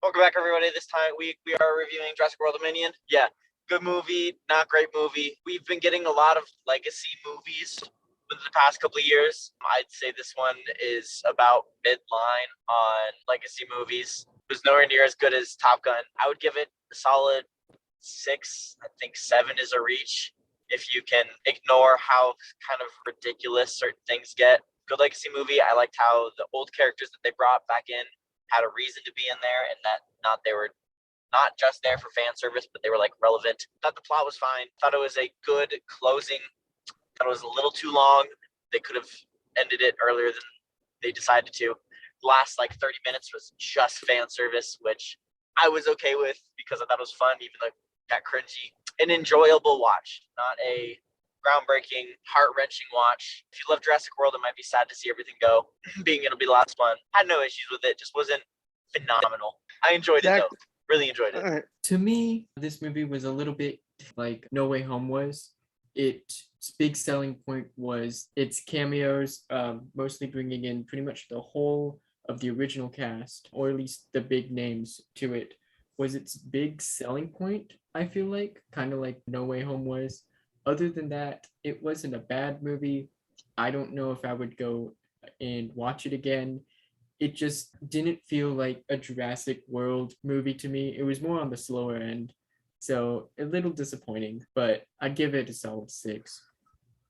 Welcome back, everybody. This time we are reviewing Jurassic World Dominion. Yeah, good movie, not great movie. We've been getting a lot of legacy movies in the past couple of years. I'd say this one is about midline on legacy movies. It was nowhere near as good as Top Gun. I would give it a solid 6. I think 7 is a reach if you can ignore how kind of ridiculous certain things get. Good legacy movie. I liked how the old characters that they brought back in had a reason to be in there, and that they were not just there for fan service, but they were like relevant. Thought the plot was fine. Thought it was a good closing. Thought it was a little too long. They could have ended it earlier than they decided to. The last like 30 minutes was just fan service, which I was okay with because I thought it was fun, even though it got cringy. An enjoyable watch, not a groundbreaking, heart-wrenching watch. If you love Jurassic World, it might be sad to see everything go, being it'll be the last one. Had no issues with it, just wasn't phenomenal. I enjoyed it though. Really enjoyed it. Right. To me, this movie was a little bit like No Way Home was. Its big selling point was its cameos, mostly bringing in pretty much the whole of the original cast, or at least the big names to it, was its big selling point, I feel like, kind of like No Way Home was. Other than that, it wasn't a bad movie. I don't know if I would go and watch it again. It just didn't feel like a Jurassic World movie to me. It was more on the slower end. So a little disappointing, but I'd give it a solid 6,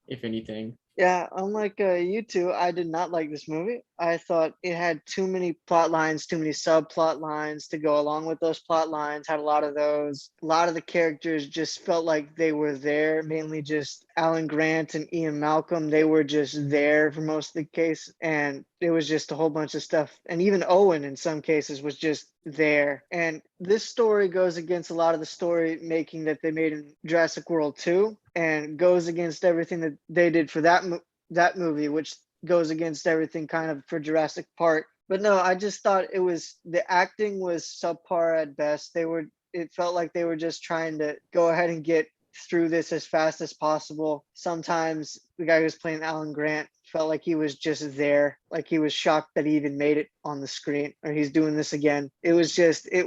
if anything. Yeah, unlike you two, I did not like this movie. I thought it had too many plot lines, too many subplot lines to go along with those plot lines. Had a lot of those. A lot of the characters just felt like they were there, mainly just Alan Grant and Ian Malcolm. They were just there for most of the case, and it was just a whole bunch of stuff. And even Owen, in some cases, was just there. And this story goes against a lot of the story making that they made in Jurassic World 2, and goes against everything that they did for that movie, which goes against everything kind of for Jurassic Park. But no, I just thought the acting was subpar at best. It felt like they were just trying to go ahead and get through this as fast as possible. Sometimes the guy who was playing Alan Grant felt like he was just there, like he was shocked that he even made it on the screen, or he's doing this again. It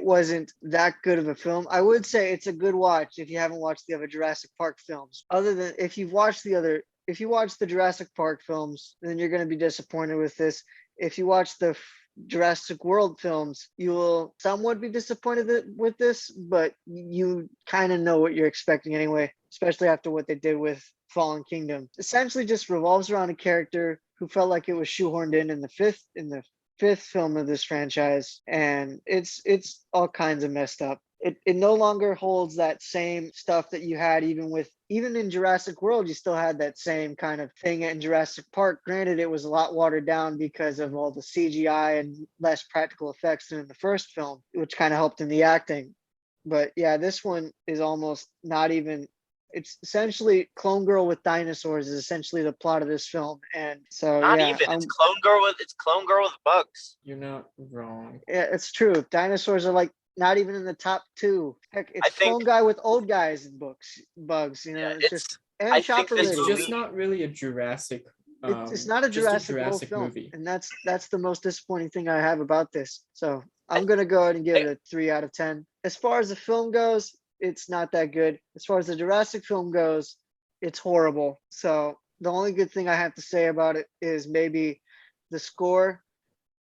wasn't that good of a film. I would say it's a good watch if you haven't watched the other Jurassic Park films. Other than if you watch the Jurassic Park films, then you're going to be disappointed with this. If you watch the Jurassic World films, you will somewhat be disappointed with this, but you kind of know what you're expecting anyway, especially after what they did with Fallen Kingdom. Essentially just revolves around a character who felt like it was shoehorned in the fifth film of this franchise, and it's all kinds of messed up. It no longer holds that same stuff that you had even in Jurassic World. You still had that same kind of thing in Jurassic Park. Granted, it was a lot watered down because of all the CGI and less practical effects than in the first film, which kind of helped in the acting. But yeah, this one is almost not even. It's essentially Clone Girl with dinosaurs is essentially the plot of this film, and so Not yeah, even. It's Clone Girl with bugs. You're not wrong. yeah, it's true. Dinosaurs are like not even in the top 2. Heck, it's I think- Clone Guy with old guys and bugs. You know, Yeah, it's just and I think Chopper this It's Lady. just not really a Jurassic. It's not a just Jurassic World film, movie. and that's the most disappointing thing I have about this. So I'm gonna go ahead and give it a 3 out of 10. As far as the film goes, it's not that good. As far as the Jurassic film goes, it's horrible. So the only good thing I have to say about it is maybe the score,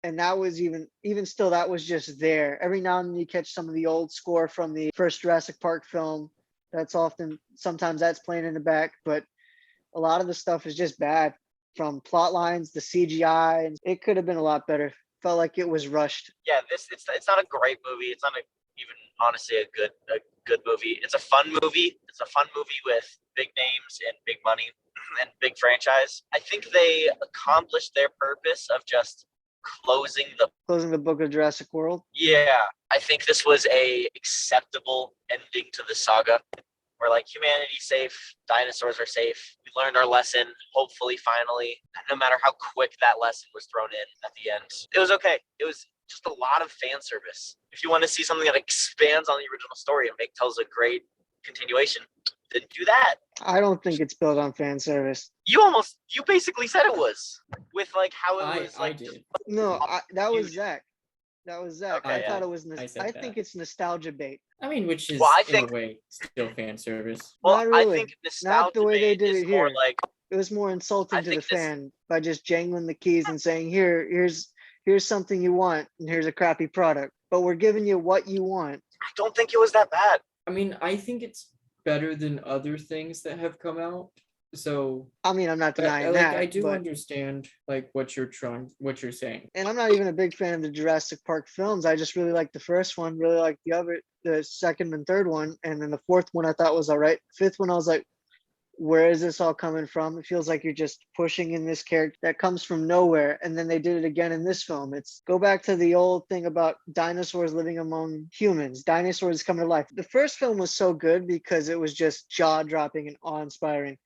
and that was even still, that was just there. Every now and then you catch some of the old score from the first Jurassic Park film. Sometimes that's playing in the back, but a lot of the stuff is just bad, from plot lines, the CGI, and it could have been a lot better. Felt like it was rushed. Yeah, it's not a great movie. It's not even honestly a good movie. It's a fun movie. It's a fun movie with big names and big money and big franchise. I think they accomplished their purpose of just closing the book of Jurassic World. Yeah, I think this was a acceptable ending to the saga. Where like humanity's safe, dinosaurs are safe. We learned our lesson, hopefully, finally. No matter how quick that lesson was thrown in at the end, it was okay. It was just a lot of fan service. If you want to see something that expands on the original story and tells a great continuation, then do that. I don't think it's built on fan service. You basically said it was, with like how it was like. No, that was Zach. That was Zach. Okay, I yeah. thought it was. I said I that. think it's nostalgia bait. I mean, which is Well, I in think- a way still fan service. Well, Not I really. think Not the way they nostalgia did is it more here. like It was more insulting I to the think this- fan by just jangling the keys and saying, here's something you want, and here's a crappy product. But we're giving you what you want. I don't think it was that bad. I mean, I think it's better than other things that have come out. So I mean, I'm not denying like that. I do but, understand like what you're saying. and I'm not even a big fan of the Jurassic Park films. I just really like the first one, really like the second and third one, and then the fourth one I thought was all right. Fifth one I was like, where is this all coming from? It feels like you're just pushing in this character that comes from nowhere. And then they did it again in this film. It's go back to the old thing about dinosaurs living among humans, dinosaurs coming to life. The first film was so good because it was just jaw dropping and awe inspiring.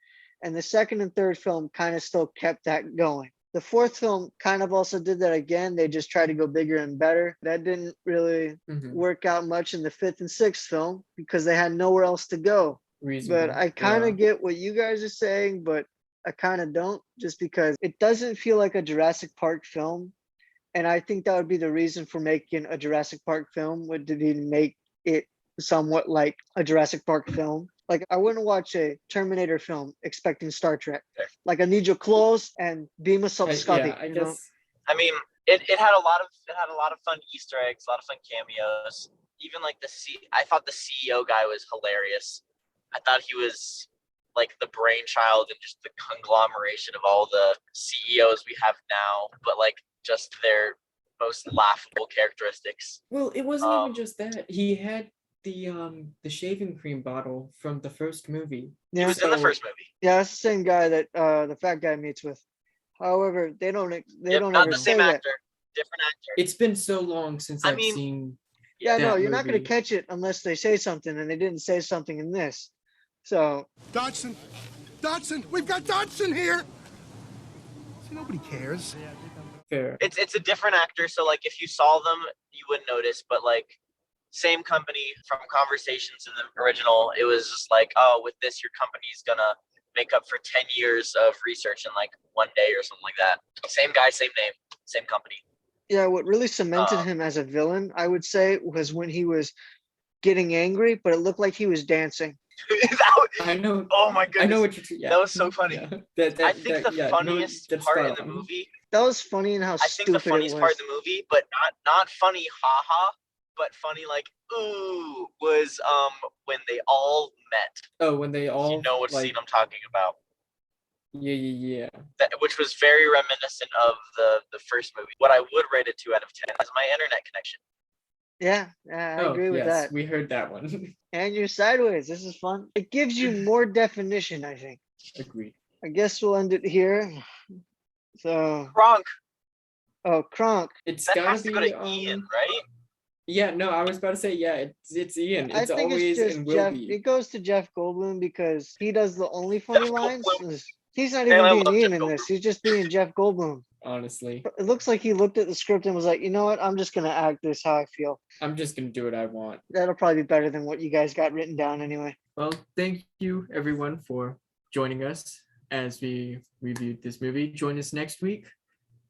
And the second and third film kind of still kept that going. The fourth film kind of also did that again. They just tried to go bigger and better. That didn't really work out much in the fifth and sixth film because they had nowhere else to go. Reasonable. But I kind of Yeah. get what you guys are saying, but I kind of don't, just because it doesn't feel like a Jurassic Park film. And I think that would be the reason for making a Jurassic Park film, would to be to make it somewhat like a Jurassic Park film. Like I wouldn't watch a Terminator film expecting Star Trek. Like I need your clothes and beam us up, Scotty. Yeah, I you know? guess. I mean, it had a lot of fun Easter eggs, a lot of fun cameos. Even like I thought the CEO guy was hilarious. I thought he was like the brainchild and just the conglomeration of all the CEOs we have now, but like just their most laughable characteristics. Well, it wasn't even just that. He had the shaving cream bottle from the first movie. He Yeah. was in the So- first movie. Yeah, that's the same guy that the fat guy meets with. However, they don't Not ever the say same that. actor, different actor. It's been so long since I I've mean- seen. Yeah, no, that you're not going to movie. catch it unless they say something, and they didn't say something in this. So Dodson! Dodson! We've got Dodson here! See, nobody cares. Fair. It's a different actor, so like if you saw them, you wouldn't notice. But like same company from conversations in the original, it was just like, oh, with this, your company's gonna make up for 10 years of research in like one day or something like that. Same guy, same name, same company. yeah, what really cemented Um, him as a villain, I would say, was when he was getting angry, but it looked like he was dancing. I know. Oh my goodness. I know what you're. Yeah. That was so funny. Yeah. I think the funniest that's part in spot the on. movie, That was funny and how I think stupid the funniest it part was. in the movie, but not funny haha, but funny like ooh, was when they all met. Oh, when they all. You know what like, scene I'm talking about. Yeah. Which was very reminiscent of the first movie. What I would rate it 2 out of 10 is my internet connection. Yeah, I Oh, agree with yes, that. we heard that one. And you're sideways. This is fun. It gives you more definition, I think. Agreed. I guess we'll end it here. So, Gronk, oh, Kronk. It's that gotta has to be go to Ian, right? Yeah, no, I was about to say yeah. It's Ian. I It's think always it's just and will Jeff. be. It goes to Jeff Goldblum because he does the only funny Jeff lines. Goldblum. He's not Man, even I being love Ian Jeff in this. Goldblum. He's just being Jeff Goldblum. Honestly, It looks like he looked at the script and was like, you know what? I'm just gonna act this how I feel. I'm just gonna do what I want. That'll probably be better than what you guys got written down anyway. Well, thank you everyone for joining us as we reviewed this movie. Join us next week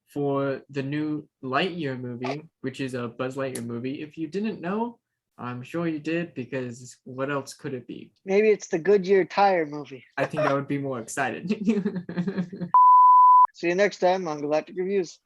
for the new Lightyear movie, which is a Buzz Lightyear movie. If you didn't know, I'm sure you did, because what else could it be? Maybe it's the Goodyear Tire movie. I think I would be more excited. See you next time on Galactic Reviews.